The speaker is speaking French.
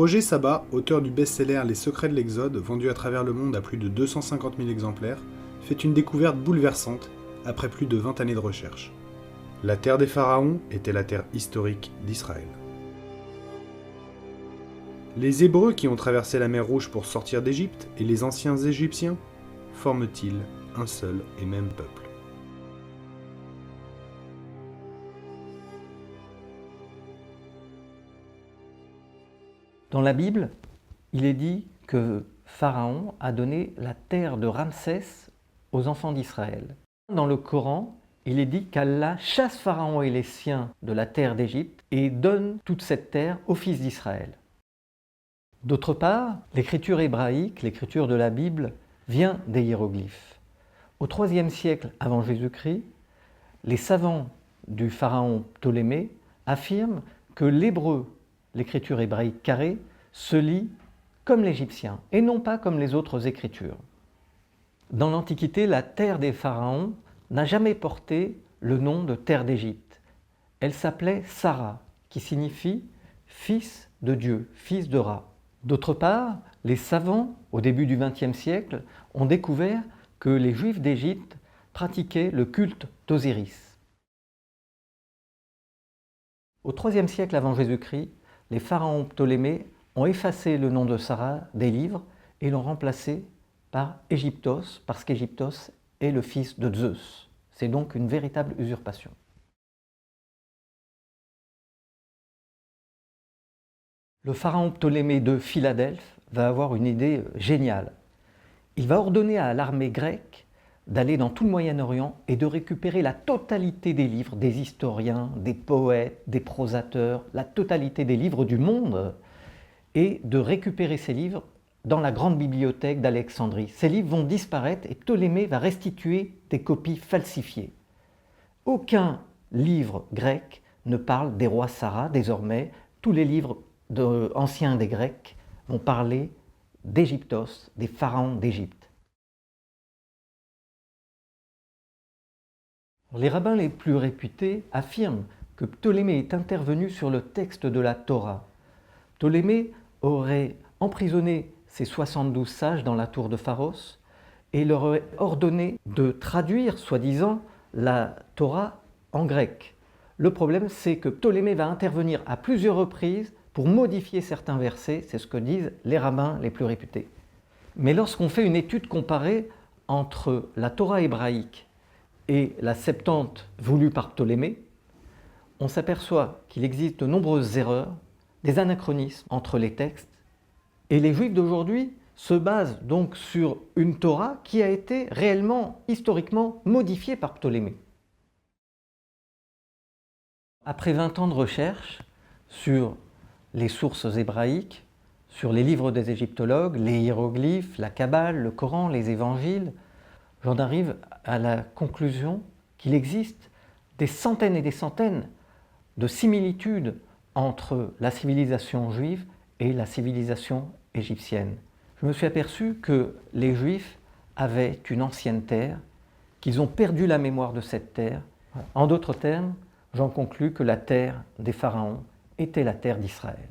Roger Sabat, auteur du best-seller Les Secrets de l'Exode, vendu à travers le monde à plus de 250 000 exemplaires, fait une découverte bouleversante après plus de 20 années de recherche. La terre des pharaons était la terre historique d'Israël. Les Hébreux qui ont traversé la mer Rouge pour sortir d'Égypte et les anciens Égyptiens forment-ils un seul et même peuple? Dans la Bible, il est dit que Pharaon a donné la terre de Ramsès aux enfants d'Israël. Dans le Coran, il est dit qu'Allah chasse Pharaon et les siens de la terre d'Égypte et donne toute cette terre aux fils d'Israël. D'autre part, l'écriture hébraïque, l'écriture de la Bible, vient des hiéroglyphes. Au IIIe siècle avant Jésus-Christ, les savants du pharaon Ptolémée affirment que l'hébreu, l'écriture hébraïque carrée, se lit comme l'égyptien et non pas comme les autres écritures. Dans l'Antiquité, la terre des pharaons n'a jamais porté le nom de terre d'Égypte. Elle s'appelait Sara, qui signifie fils de Dieu, fils de Ra. D'autre part, les savants, au début du XXe siècle, ont découvert que les Juifs d'Égypte pratiquaient le culte d'Osiris. Au IIIe siècle avant Jésus-Christ, les pharaons Ptolémées ont effacé le nom de Sara des livres et l'ont remplacé par Égyptos, parce qu'Égyptos est le fils de Zeus. C'est donc une véritable usurpation. Le pharaon Ptolémée de Philadelphe va avoir une idée géniale. Il va ordonner à l'armée grecque d'aller dans tout le Moyen-Orient et de récupérer la totalité des livres, des historiens, des poètes, des prosateurs, la totalité des livres du monde, et de récupérer ces livres dans la grande bibliothèque d'Alexandrie. Ces livres vont disparaître et Ptolémée va restituer des copies falsifiées. Aucun livre grec ne parle des rois Sara désormais. Tous les livres anciens des Grecs vont parler d'Égyptos, des pharaons d'Égypte. Les rabbins les plus réputés affirment que Ptolémée est intervenu sur le texte de la Torah. Ptolémée aurait emprisonné ses 72 sages dans la tour de Pharos et leur aurait ordonné de traduire, soi-disant, la Torah en grec. Le problème, c'est que Ptolémée va intervenir à plusieurs reprises pour modifier certains versets, c'est ce que disent les rabbins les plus réputés. Mais lorsqu'on fait une étude comparée entre la Torah hébraïque et la Septante voulue par Ptolémée, on s'aperçoit qu'il existe de nombreuses erreurs, des anachronismes entre les textes, et les Juifs d'aujourd'hui se basent donc sur une Torah qui a été réellement, historiquement, modifiée par Ptolémée. Après 20 ans de recherche sur les sources hébraïques, sur les livres des égyptologues, les hiéroglyphes, la Kabbale, le Coran, les évangiles, j'en arrive à la conclusion qu'il existe des centaines et des centaines de similitudes entre la civilisation juive et la civilisation égyptienne. Je me suis aperçu que les Juifs avaient une ancienne terre, qu'ils ont perdu la mémoire de cette terre. En d'autres termes, j'en conclus que la terre des pharaons était la terre d'Israël.